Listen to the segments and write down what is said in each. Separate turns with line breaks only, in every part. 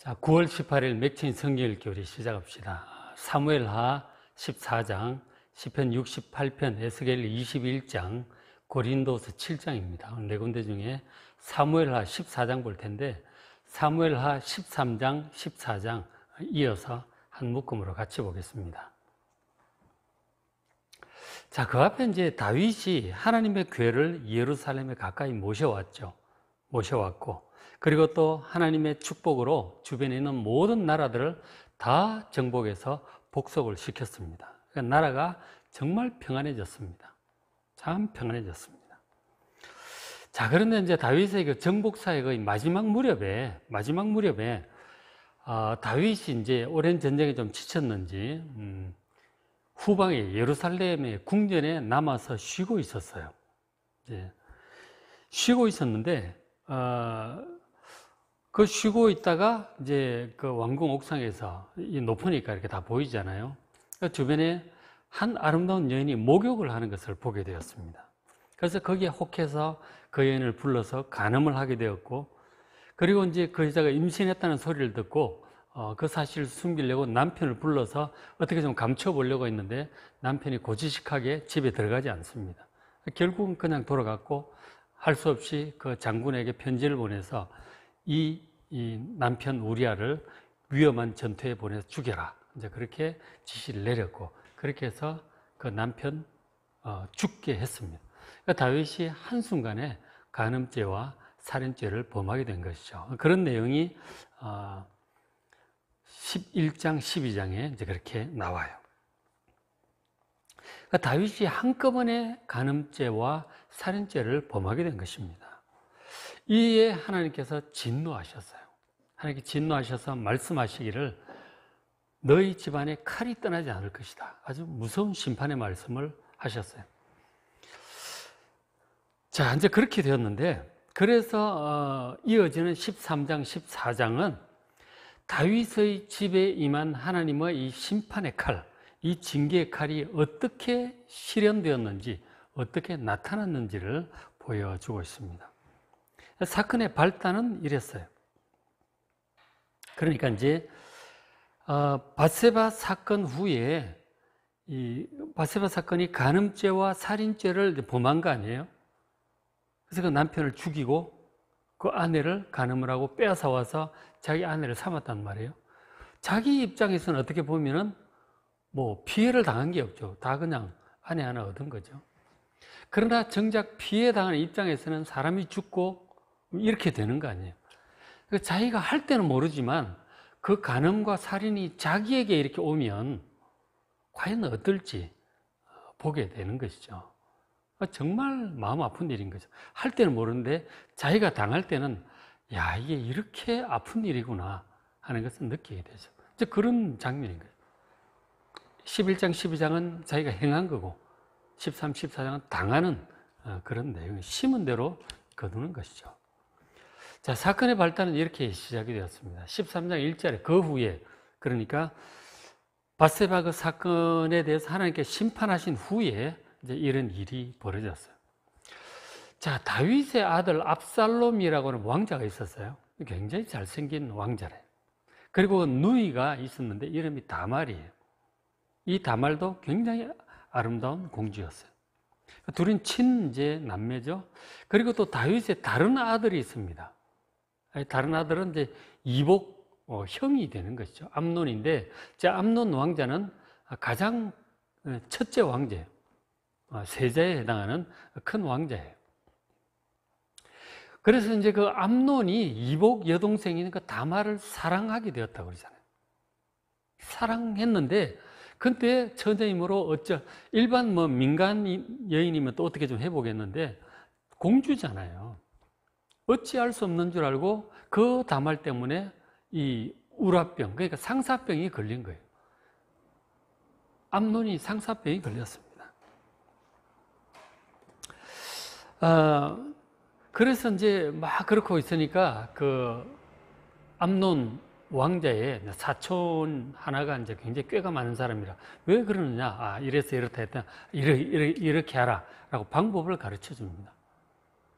자, 9월 18일 맥힌 성경 읽기 우리 시작합시다. 사무엘하 14장, 시편 68편, 에스겔 21장, 고린도서 7장입니다. 네 군데 중에 사무엘하 14장 볼 텐데 사무엘하 13장, 14장 이어서 한 묶음으로 같이 보겠습니다. 자, 그 앞에 이제 다윗이 하나님의 궤를 예루살렘에 가까이 모셔왔고 그리고 또 하나님의 축복으로 주변에 있는 모든 나라들을 다 정복해서 복속을 시켰습니다. 그러니까 나라가 정말 평안해졌습니다. 참 평안해졌습니다. 자, 그런데 이제 다윗의 그 정복사의 거의 마지막 무렵에 다윗이 이제 오랜 전쟁에 좀 지쳤는지 후방에 예루살렘의 궁전에 남아서 쉬고 있었어요. 쉬고 있었는데 그 쉬고 있다가 이제 그 왕궁 옥상에서 높으니까 이렇게 다 보이잖아요. 그 주변에 한 아름다운 여인이 목욕을 하는 것을 보게 되었습니다. 그래서 거기에 혹해서 그 여인을 불러서 간음을 하게 되었고, 그리고 이제 그 여자가 임신했다는 소리를 듣고 그 사실을 숨기려고 남편을 불러서 어떻게 좀 감춰보려고 했는데 남편이 고지식하게 집에 들어가지 않습니다. 결국은 그냥 돌아갔고 할 수 없이 그 장군에게 편지를 보내서 이 남편 우리아를 위험한 전투에 보내서 죽여라. 이제 그렇게 지시를 내렸고 그렇게 해서 그 남편 죽게 했습니다. 그러니까 다윗이 한순간에 간음죄와 살인죄를 범하게 된 것이죠. 그런 내용이 11장, 12장에 이제 그렇게 나와요. 그러니까 다윗이 한꺼번에 간음죄와 살인죄를 범하게 된 것입니다. 이에 하나님께서 진노하셨어요. 하나님께 진노하셔서 말씀하시기를 너희 집안에 칼이 떠나지 않을 것이다. 아주 무서운 심판의 말씀을 하셨어요. 자, 이제 그렇게 되었는데 그래서 이어지는 13장, 14장은 다윗의 집에 임한 하나님의 이 심판의 칼, 이 징계의 칼이 어떻게 실현되었는지, 어떻게 나타났는지를 보여주고 있습니다. 사건의 발단은 이랬어요. 그러니까 이제 밧세바 사건 후에 이 밧세바 사건이 간음죄와 살인죄를 범한 거 아니에요? 그래서 그 남편을 죽이고 그 아내를 간음을 하고 빼앗아 와서 자기 아내를 삼았단 말이에요. 자기 입장에서는 어떻게 보면은 뭐 피해를 당한 게 없죠. 다 그냥 아내 하나 얻은 거죠. 그러나 정작 피해 당하는 입장에서는 사람이 죽고 이렇게 되는 거 아니에요. 자기가 할 때는 모르지만 그 간음과 살인이 자기에게 이렇게 오면 과연 어떨지 보게 되는 것이죠. 정말 마음 아픈 일인 거죠. 할 때는 모르는데 자기가 당할 때는 야, 이게 이렇게 아픈 일이구나 하는 것을 느끼게 되죠. 이제 그런 장면인 거예요. 11장, 12장은 자기가 행한 거고 13, 14장은 당하는 그런 내용이 심은 대로 거두는 것이죠. 자, 사건의 발단은 이렇게 시작이 되었습니다. 13장 1절에 그 후에, 그러니까 밧세바 그 사건에 대해서 하나님께 심판하신 후에 이제 이런 일이 벌어졌어요. 자, 다윗의 아들 압살롬이라고 하는 왕자가 있었어요. 굉장히 잘생긴 왕자래요. 그리고 누이가 있었는데 이름이 다말이에요. 이 다말도 굉장히 아름다운 공주였어요. 둘은 친제 남매죠. 그리고 또 다윗의 다른 아들이 있습니다. 다른 아들은 이제 이복 형이 되는 것이죠. 암논인데, 암논 왕자는 가장 첫째 왕자예요. 세자에 해당하는 큰 왕자예요. 그래서 이제 그 암논이 이복 여동생인 그 다말을 사랑하게 되었다고 그러잖아요. 사랑했는데, 그때 처녀이므로 일반 뭐 민간 여인이면 또 어떻게 좀 해보겠는데, 공주잖아요. 어찌할 수 없는 줄 알고 그 다말 때문에 이 우라병, 그러니까 상사병이 걸린 거예요. 암논이 상사병이 걸렸습니다. 그래서 이제 막 그렇고 있으니까 그 암논 왕자의 사촌 하나가 이제 굉장히 꾀가 많은 사람이라 왜 그러느냐? 이래서 이렇다 했다. 이렇게 하라. 라고 방법을 가르쳐 줍니다.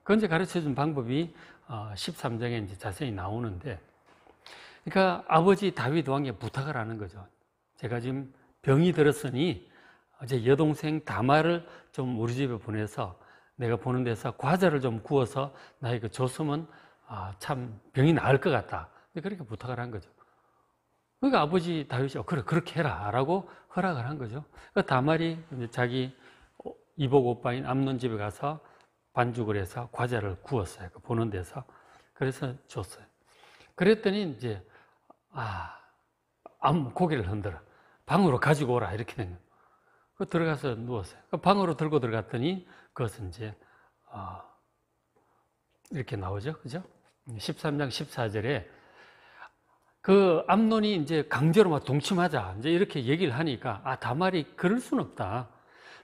그 이제 가르쳐 준 방법이 13장에 이제 자세히 나오는데 그러니까 아버지 다윗 왕에 부탁을 하는 거죠. 제가 지금 병이 들었으니 제 여동생 다말을 좀 우리 집에 보내서 내가 보는 데서 과자를 좀 구워서 나에게 줬으면 참 병이 나을 것 같다. 그렇게 부탁을 한 거죠. 그러니까 아버지 다윗이 그래 그렇게 해라 라고 허락을 한 거죠. 그러니까 다말이 자기 이복 오빠인 암논 집에 가서 반죽을 해서 과자를 구웠어요. 보는 데서. 그래서 줬어요. 그랬더니 이제 고개를 흔들어. 방으로 가지고 오라 이렇게 된 거예요. 들어가서 누웠어요. 방으로 들고 들어갔더니 그것은 이제 이렇게 나오죠, 그죠? 13장 14절에 그 암논이 이제 강제로 막 동침하자 이제 이렇게 얘기를 하니까 다말이 그럴 순 없다.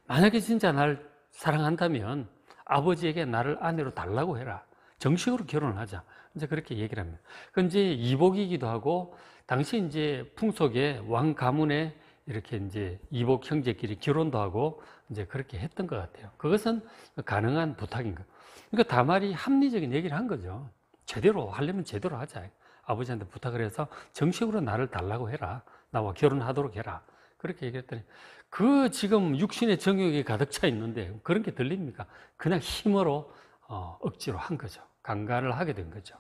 만약에 진짜 날 사랑한다면 아버지에게 나를 아내로 달라고 해라. 정식으로 결혼을 하자. 이제 그렇게 얘기를 합니다. 그 이제 이복이기도 하고 당시 이제 풍속에 왕 가문에 이렇게 이제 이복 형제끼리 결혼도 하고 이제 그렇게 했던 것 같아요. 그것은 가능한 부탁인 거예요. 그러니까 다말이 합리적인 얘기를 한 거죠. 제대로 하려면 제대로 하자. 아버지한테 부탁을 해서 정식으로 나를 달라고 해라. 나와 결혼하도록 해라. 그렇게 얘기했더니 지금 육신의 정욕이 가득 차 있는데 그런 게 들립니까? 그냥 힘으로 억지로 한 거죠. 강간을 하게 된 거죠.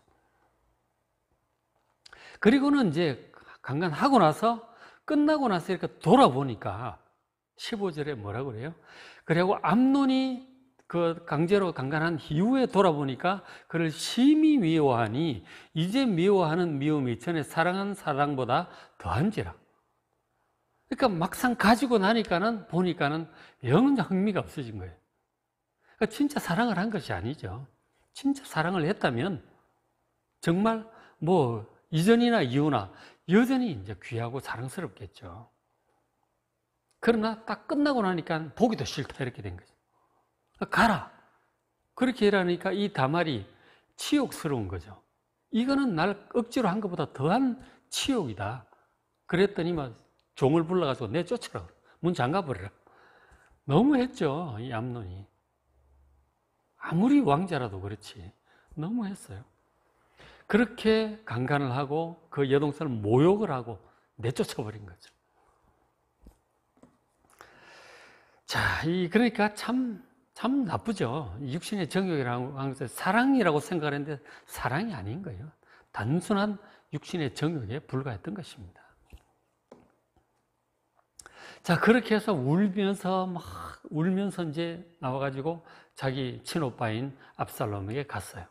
그리고는 이제 강간하고 나서 끝나고 나서 이렇게 돌아보니까 15절에 뭐라고 그래요? 그리고 암논이 그 강제로 강간한 이후에 돌아보니까 그를 심히 미워하니 이제 미워하는 미움이 전에 사랑한 사랑보다 더한지라. 그러니까 막상 가지고 나니까는 보니까는 영 흥미가 없어진 거예요. 그러니까 진짜 사랑을 한 것이 아니죠. 진짜 사랑을 했다면 정말 뭐 이전이나 이후나 여전히 이제 귀하고 사랑스럽겠죠. 그러나 딱 끝나고 나니까 보기도 싫다 이렇게 된 거죠. 가라. 그렇게 이러니까 이 다말이 치욕스러운 거죠. 이거는 날 억지로 한 것보다 더한 치욕이다. 그랬더니 막 종을 불러가지고 내쫓으라. 문 잠가버려라. 너무했죠. 이 암논이. 아무리 왕자라도 그렇지. 너무했어요. 그렇게 강간을 하고 그 여동생을 모욕을 하고 내쫓아버린 거죠. 자, 그러니까 참 나쁘죠. 육신의 정욕이라고 하는 것은 사랑이라고 생각을 했는데 사랑이 아닌 거예요. 단순한 육신의 정욕에 불과했던 것입니다. 자, 그렇게 해서 울면서 이제 나와가지고 자기 친오빠인 압살롬에게 갔어요.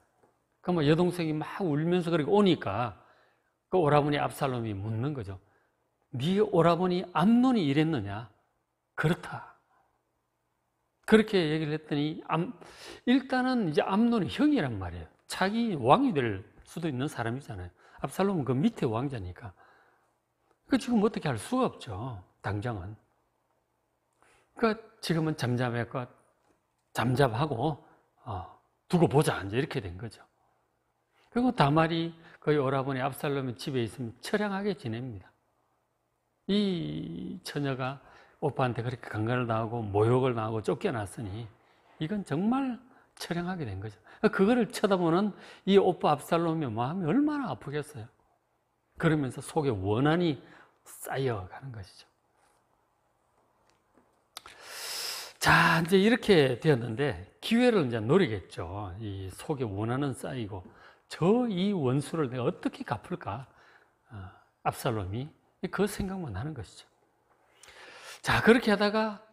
그럼 여동생이 막 울면서 그렇게 오니까 그 오라버니 압살롬이 묻는 거죠. 네 오라버니 암논이 이랬느냐? 그렇다. 그렇게 얘기를 했더니 일단은 이제 암논이 형이란 말이에요. 자기 왕이 될 수도 있는 사람이잖아요. 압살롬은 그 밑에 왕자니까. 그 지금 어떻게 할 수가 없죠. 당장은. 그러니까 지금은 잠잠하고 두고 보자 이제 이렇게 된 거죠. 그리고 다말이 거의 오라버니 압살롬의 집에 있으면 처량하게 지냅니다. 이 처녀가 오빠한테 그렇게 강간을 당하고 모욕을 당하고 쫓겨났으니 이건 정말 처량하게 된 거죠. 그거를 쳐다보는 이 오빠 압살롬의 마음이 얼마나 아프겠어요. 그러면서 속에 원한이 쌓여가는 것이죠. 자, 이제 이렇게 되었는데 기회를 이제 노리겠죠. 이 속에 원한은 쌓이고 이 원수를 내가 어떻게 갚을까? 압살롬이 그 생각만 하는 것이죠. 자, 그렇게 하다가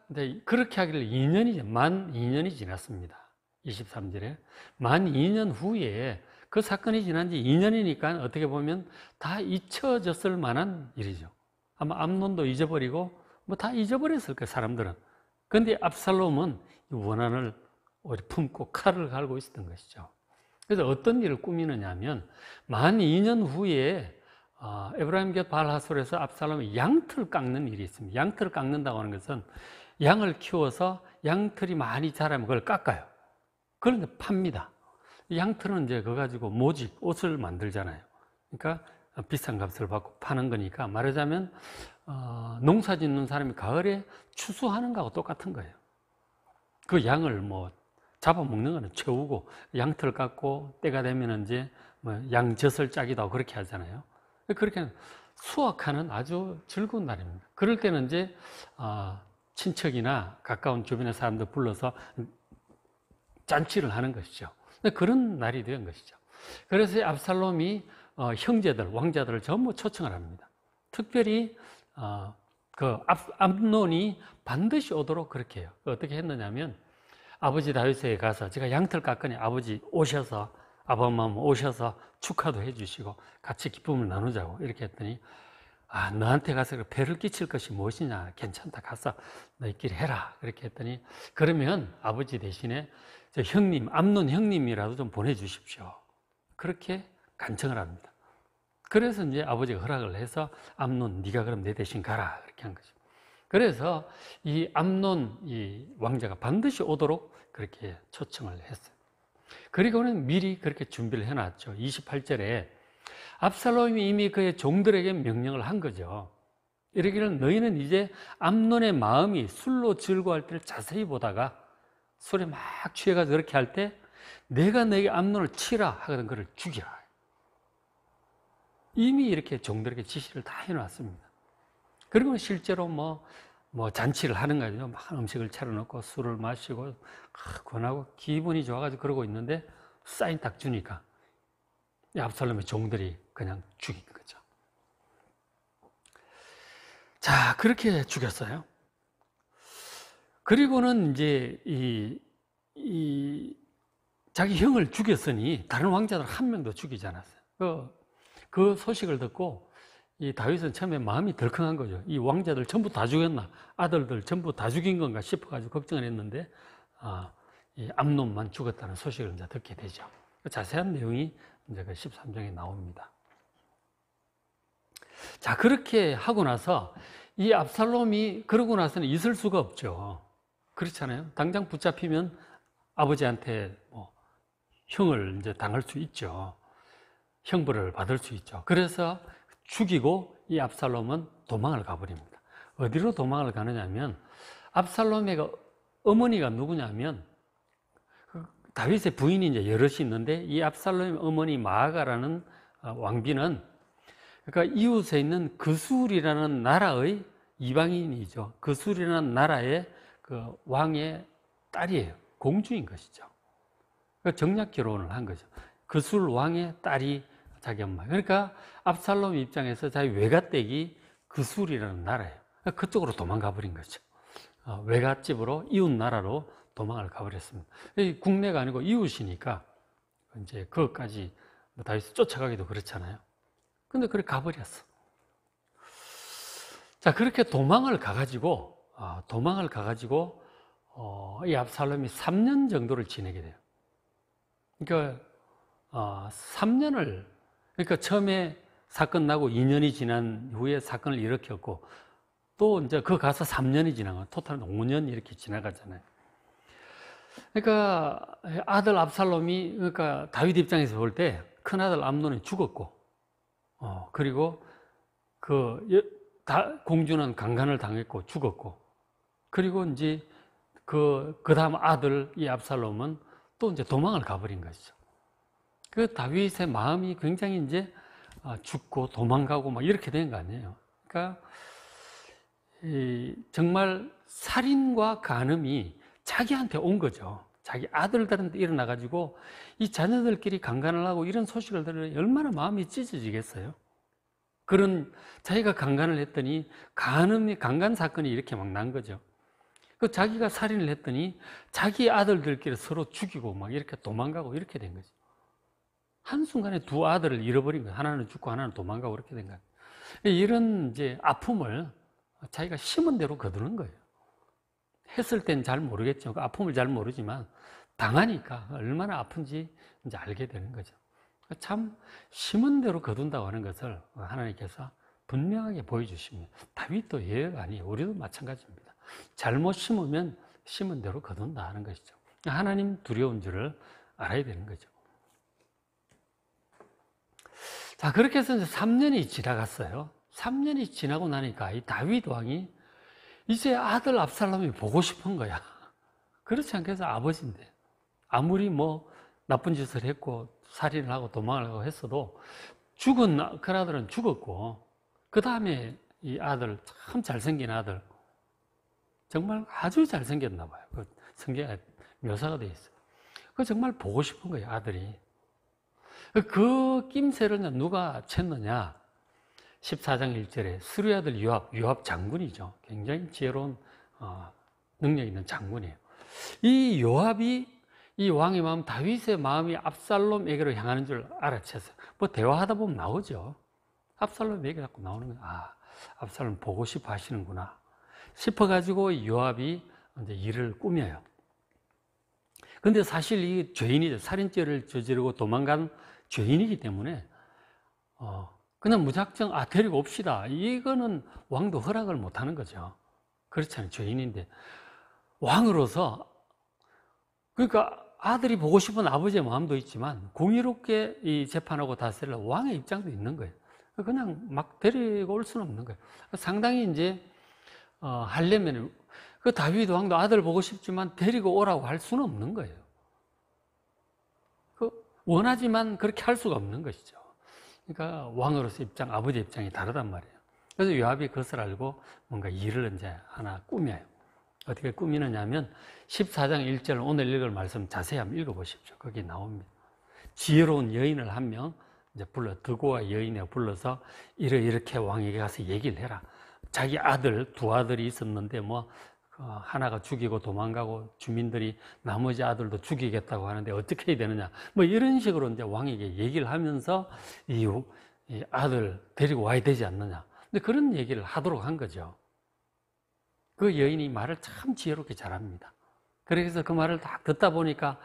그렇게 하기를 만 2년이 지났습니다. 23절에 만 2년 후에 그 사건이 지난 지 2년이니까 어떻게 보면 다 잊혀졌을 만한 일이죠. 아마 암논도 잊어버리고 뭐 다 잊어버렸을 거예요, 사람들은. 그런데 압살롬은 원한을 품고 칼을 갈고 있었던 것이죠. 그래서 어떤 일을 꾸미느냐 하면 만 2년 후에 에브라임 곁 바알하솔에서 압살롬이 양털을 깎는 일이 있습니다. 양털을 깎는다고 하는 것은 양을 키워서 양털이 많이 자라면 그걸 깎아요. 그걸 이제 팝니다. 양털은 이제 그거 가지고 모직, 옷을 만들잖아요. 그러니까 비싼 값을 받고 파는 거니까 말하자면 농사 짓는 사람이 가을에 추수하는 거하고 똑같은 거예요. 그 양을 뭐 잡아먹는 거는 채우고 양털을 깎고 때가 되면 이제 뭐 양젖을 짜기도 하고 그렇게 하잖아요. 그렇게 수확하는 아주 즐거운 날입니다. 그럴 때는 이제 친척이나 가까운 주변의 사람들 불러서 잔치를 하는 것이죠. 그런 날이 된 것이죠. 그래서 압살롬이 형제들, 왕자들을 전부 초청을 합니다. 특별히 그 암논이 반드시 오도록 그렇게 해요. 어떻게 했느냐면 아버지 다윗에게 가서 제가 양털 깎으니 아버지 오셔서 아버맘 오셔서 축하도 해주시고 같이 기쁨을 나누자고 이렇게 했더니 너한테 가서 배를 끼칠 것이 무엇이냐, 괜찮다, 가서 너희끼리 해라 그렇게 했더니 그러면 아버지 대신에 저 형님, 암논 형님이라도 좀 보내주십시오. 그렇게 간청을 합니다. 그래서 이제 아버지가 허락을 해서 암논 네가 그럼 내 대신 가라 그렇게 한 거죠. 그래서 이 암논 이 왕자가 반드시 오도록 그렇게 초청을 했어요. 그리고는 미리 그렇게 준비를 해놨죠. 28절에 압살롬이 이미 그의 종들에게 명령을 한 거죠. 이러기를 너희는 이제 암논의 마음이 술로 즐거워할 때를 자세히 보다가 술에 막 취해가지고 그렇게 할 때 내가 너에게 암논을 치라 하거든 그를 죽이라. 이미 이렇게 종들에게 지시를 다 해놨습니다. 그리고 실제로 뭐 잔치를 하는 거죠. 막 음식을 차려놓고 술을 마시고 권하고 기분이 좋아가지고 그러고 있는데 사인 딱 주니까 압살롬의 종들이 그냥 죽인 거죠. 자, 그렇게 죽였어요. 그리고는 이제 자기 형을 죽였으니 다른 왕자들 한 명도 죽이지 않았어요. 그 소식을 듣고 이 다윗은 처음에 마음이 덜컹한 거죠. 이 왕자들 전부 다 죽였나? 아들들 전부 다 죽인 건가 싶어가지고 걱정을 했는데, 이 암논만 죽었다는 소식을 이제 듣게 되죠. 자세한 내용이 이제 그 13장에 나옵니다. 자, 그렇게 하고 나서 이 압살롬이 그러고 나서는 있을 수가 없죠. 그렇잖아요. 당장 붙잡히면 아버지한테 형을 이제 당할 수 있죠. 형벌을 받을 수 있죠. 그래서 죽이고 이 압살롬은 도망을 가버립니다. 어디로 도망을 가느냐면 압살롬의 어머니가 누구냐면 다윗의 부인이 이제 여럿이 있는데 이 압살롬의 어머니 마아가라는 왕비는 그러니까 이웃에 있는 그술이라는 나라의 이방인이죠. 그술이라는 나라의 그 왕의 딸이에요. 공주인 것이죠. 그러니까 정략 결혼을 한 거죠. 그술 왕의 딸이 자기 엄마. 그러니까 압살롬 입장에서 자기 외갓댁이 그술이라는 나라예요. 그러니까 그쪽으로 도망가 버린 거죠. 외갓집으로 이웃 나라로 도망을 가버렸습니다. 국내가 아니고 이웃이니까 이제 그것까지 다윗이 쫓아가기도 그렇잖아요. 근데 그렇게 가버렸어. 자, 그렇게 도망을 가가지고 이 압살롬이 3년 정도를 지내게 돼요. 그러니까 3년을 그러니까 처음에 사건 나고 2년이 지난 후에 사건을 일으켰고 또 이제 그 가서 3년이 지나고 토탈 5년 이렇게 지나가잖아요. 그러니까 아들 압살롬이 그러니까 다윗 입장에서 볼 때 큰아들 암논이 죽었고 그리고 공주는 강간을 당했고 죽었고 그리고 이제 그 다음 아들 이 압살롬은 또 이제 도망을 가버린 것이죠. 그 다윗의 마음이 굉장히 이제 죽고 도망가고 막 이렇게 된 거 아니에요. 그러니까 정말 살인과 간음이 자기한테 온 거죠. 자기 아들들한테 일어나가지고 이 자녀들끼리 강간을 하고 이런 소식을 들으면 얼마나 마음이 찢어지겠어요. 그런 자기가 강간을 했더니 강간 사건이 이렇게 막 난 거죠. 그 자기가 살인을 했더니 자기 아들들끼리 서로 죽이고 막 이렇게 도망가고 이렇게 된 거죠. 한순간에 두 아들을 잃어버린 거예요. 하나는 죽고 하나는 도망가고 그렇게 된 거예요. 이런 이제 아픔을 자기가 심은 대로 거두는 거예요. 했을 땐 잘 모르겠죠. 그 아픔을 잘 모르지만 당하니까 얼마나 아픈지 이제 알게 되는 거죠. 참 심은 대로 거둔다고 하는 것을 하나님께서 분명하게 보여주십니다. 다윗도 예외가 아니에요. 우리도 마찬가지입니다. 잘못 심으면 심은 대로 거둔다 하는 것이죠. 하나님 두려운 줄을 알아야 되는 거죠. 자, 그렇게 해서 이제 3년이 지나갔어요. 3년이 지나고 나니까 이 다윗 왕이 이제 아들 압살롬이 보고 싶은 거야. 그렇지 않겠어? 아버지인데. 아무리 나쁜 짓을 했고 살인을 하고 도망을 하고 했어도 죽은 그 아들은 죽었고, 그 다음에 이 아들, 참 잘생긴 아들, 정말 아주 잘생겼나 봐요. 그 성경에 묘사가 돼 있어요. 그 정말 보고 싶은 거예요, 아들이. 그 낌새를 누가 챘느냐? 14장 1절에 수르의 아들 요압 장군이죠. 굉장히 지혜로운 능력 있는 장군이에요. 이 요압이 이 왕의 마음, 다윗의 마음이 압살롬에게로 향하는 줄 알아챘어요. 뭐 대화하다 보면 나오죠. 압살롬에게 자꾸 나오는 거예요. 아, 압살롬 보고 싶어 하시는구나 싶어가지고 요압이 이제 일을 꾸며요. 근데 사실 이 죄인이죠. 살인죄를 저지르고 도망간 죄인이기 때문에 그냥 무작정 데리고 옵시다. 이거는 왕도 허락을 못 하는 거죠. 그렇잖아요. 죄인인데. 왕으로서, 그러니까 아들이 보고 싶은 아버지의 마음도 있지만 공의롭게 이 재판하고 다스릴 왕의 입장도 있는 거예요. 그냥 막 데리고 올 수는 없는 거예요. 상당히 이제 하려면 그 다윗 왕도 아들 보고 싶지만 데리고 오라고 할 수는 없는 거예요. 원하지만 그렇게 할 수가 없는 것이죠. 그러니까 왕으로서 입장, 아버지 입장이 다르단 말이에요. 그래서 요압이 그것을 알고 뭔가 일을 이제 하나 꾸며요. 어떻게 꾸미느냐 하면 14장 1절 오늘 읽을 말씀 자세히 한번 읽어보십시오. 거기 나옵니다. 지혜로운 여인을 한 명 이제 드고와 여인에 불러서 이렇게 왕에게 가서 얘기를 해라. 자기 아들, 두 아들이 있었는데 하나가 죽이고 도망가고 주민들이 나머지 아들도 죽이겠다고 하는데 어떻게 해야 되느냐. 이런 식으로 이제 왕에게 얘기를 하면서 이 아들 데리고 와야 되지 않느냐. 근데 그런 얘기를 하도록 한 거죠. 그 여인이 말을 참 지혜롭게 잘합니다. 그래서 그 말을 딱 듣다 보니까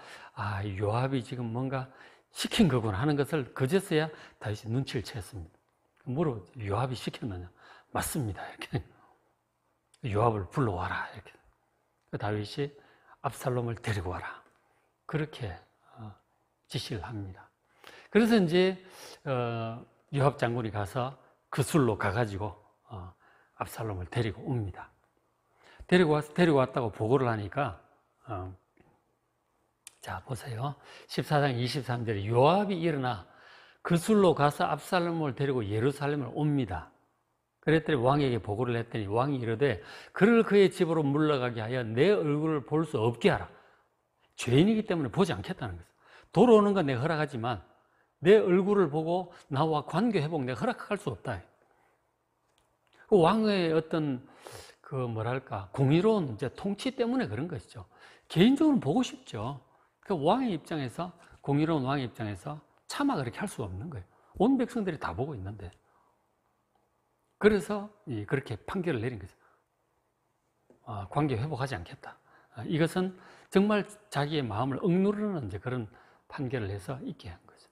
요압이 지금 뭔가 시킨 거구나 하는 것을 그제서야 다윗이 눈치를 챘습니다. 뭐로 요압이 시켰느냐? 맞습니다. 이렇게 요압을 불러와라. 이렇게 다윗이 압살롬을 데리고 와라. 그렇게 지시를 합니다. 그래서 이제 요압 장군이 가서 그 술로 가가지고 압살롬을 데리고 옵니다. 데리고 왔다고 보고를 하니까 자 보세요. 14장 23절에 요압이 일어나 그 술로 가서 압살롬을 데리고 예루살렘을 옵니다. 그랬더니 왕에게 보고를 했더니 왕이 이르되 그를 그의 집으로 물러가게 하여 내 얼굴을 볼 수 없게 하라. 죄인이기 때문에 보지 않겠다는 거죠. 돌아오는 건 내가 허락하지만 내 얼굴을 보고 나와 관계 회복 내가 허락할 수 없다. 그 왕의 어떤 공의로운 이제 통치 때문에 그런 것이죠. 개인적으로 보고 싶죠. 그 왕의 입장에서, 공의로운 왕의 입장에서 차마 그렇게 할 수가 없는 거예요. 온 백성들이 다 보고 있는데. 그래서 그렇게 판결을 내린 거죠. 관계 회복하지 않겠다. 이것은 정말 자기의 마음을 억누르는 이제 그런 판결을 해서 있게 한 거죠.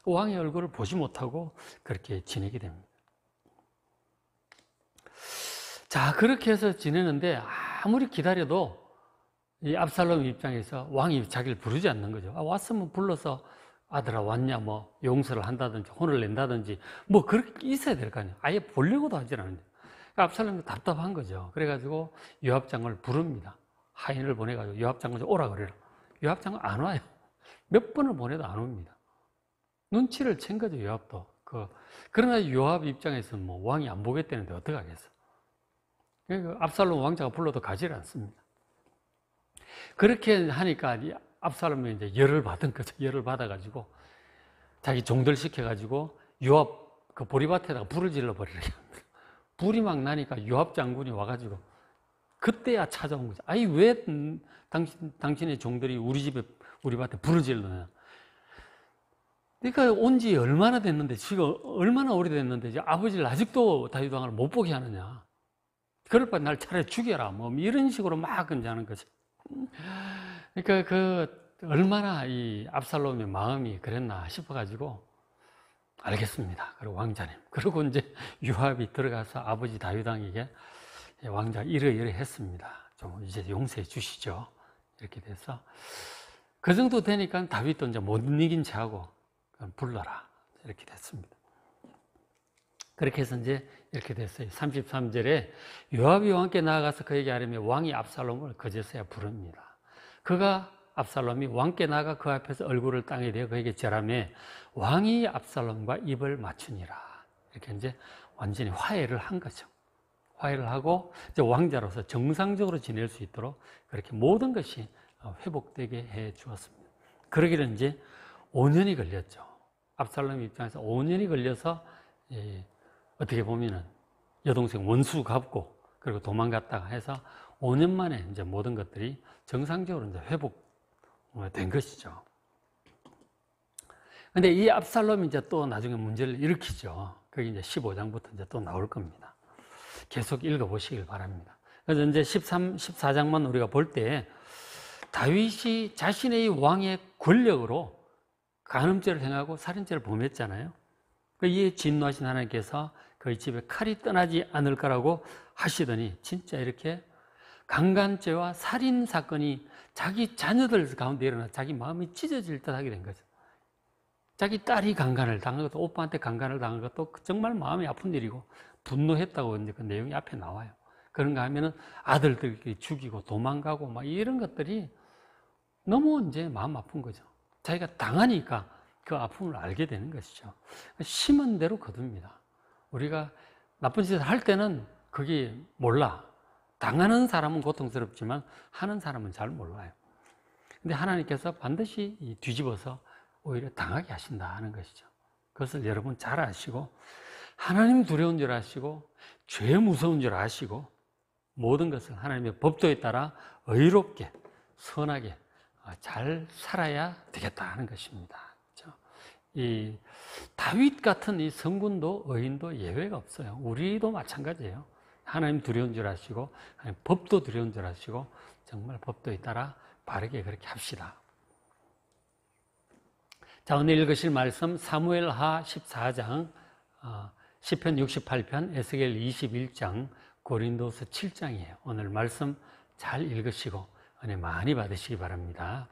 왕의 얼굴을 보지 못하고 그렇게 지내게 됩니다. 자, 그렇게 해서 지내는데 아무리 기다려도 이 압살롬 입장에서 왕이 자기를 부르지 않는 거죠. 왔으면 불러서 아들아 왔냐, 용서를 한다든지 혼을 낸다든지 그렇게 있어야 될 거 아니에요. 아예 보려고도 하질 않는데. 압살롬이 답답한 거죠. 그래가지고 요압 장군을 부릅니다. 하인을 보내가지고 요압 장군 좀 오라 그래라. 요압 장군 안 와요. 몇 번을 보내도 안 옵니다. 눈치를 챈 거죠, 요압도. 그러나 요압 입장에서는 왕이 안 보겠다는데 어떡하겠어. 그러니까 압살롬 왕자가 불러도 가지를 않습니다. 그렇게 하니까 압살롬이 이제 열을 받은 거죠. 열을 받아가지고 자기 종들 시켜가지고 요압 그 보리밭에다가 불을 질러 버리려고 합니다. 불이 막 나니까 요압 장군이 와가지고 그때야 찾아온 거죠. 왜 당신의 종들이 우리 집에 우리 밭에 불을 질러냐. 그러니까 온 지 얼마나 됐는데 지금 얼마나 오래됐는데 이제 아버지를 아직도 다윗 왕을 못 보게 하느냐. 그럴 바에 날 차라리 죽여라. 이런 식으로 막 하는 거죠. 그러니까 얼마나 이 압살롬의 마음이 그랬나 싶어가지고 알겠습니다. 그리고 왕자님. 그리고 이제 요압이 들어가서 아버지 다윗 왕에게 왕자가 이러이러 했습니다. 좀 이제 용서해 주시죠. 이렇게 돼서 그 정도 되니까 다윗도 이제 못 이긴 채하고 불러라. 이렇게 됐습니다. 그렇게 해서 이제 이렇게 됐어요. 33절에 요압이 왕께 나아가서 그에게 아뢰며 왕이 압살롬을 그제서야 부릅니다. 그가 압살롬이 왕께 나가 그 앞에서 얼굴을 땅에 대어 그에게 절하매 왕이 압살롬과 입을 맞추니라. 이렇게 이제 완전히 화해를 한 거죠. 화해를 하고 이제 왕자로서 정상적으로 지낼 수 있도록 그렇게 모든 것이 회복되게 해 주었습니다. 그러기는 이제 5년이 걸렸죠. 압살롬 입장에서 5년이 걸려서 어떻게 보면은 여동생 원수 갚고 그리고 도망갔다가 해서 5년 만에 이제 모든 것들이 정상적으로 이제 회복된 것이죠. 근데 이 압살롬이 이제 또 나중에 문제를 일으키죠. 그게 이제 15장부터 이제 또 나올 겁니다. 계속 읽어보시길 바랍니다. 그래서 이제 14장만 우리가 볼 때 다윗이 자신의 왕의 권력으로 간음죄를 행하고 살인죄를 범했잖아요. 이에 진노하신 하나님께서 그의 집에 칼이 떠나지 않을 거라고 하시더니 진짜 이렇게 강간죄와 살인 사건이 자기 자녀들 가운데 일어나 자기 마음이 찢어질 듯 하게 된 거죠. 자기 딸이 강간을 당한 것도, 오빠한테 강간을 당한 것도 정말 마음이 아픈 일이고 분노했다고 이제 그 내용이 앞에 나와요. 그런가 하면은 아들들끼리 죽이고 도망가고 막 이런 것들이 너무 이제 마음 아픈 거죠. 자기가 당하니까 그 아픔을 알게 되는 것이죠. 심은 대로 거둡니다. 우리가 나쁜 짓을 할 때는 그게 몰라. 당하는 사람은 고통스럽지만 하는 사람은 잘 몰라요. 근데 하나님께서 반드시 뒤집어서 오히려 당하게 하신다 하는 것이죠. 그것을 여러분 잘 아시고 하나님 두려운 줄 아시고 죄 무서운 줄 아시고 모든 것을 하나님의 법도에 따라 의롭게 선하게 잘 살아야 되겠다 하는 것입니다. 이 다윗 같은 이 성군도 의인도 예외가 없어요. 우리도 마찬가지예요. 하나님 두려운 줄 아시고 하나님 법도 두려운 줄 아시고 정말 법도에 따라 바르게 그렇게 합시다. 자, 오늘 읽으실 말씀 사무엘하 14장, 시편 68편, 에스겔 21장, 고린도서 7장이에요. 오늘 말씀 잘 읽으시고 은혜 많이 받으시기 바랍니다.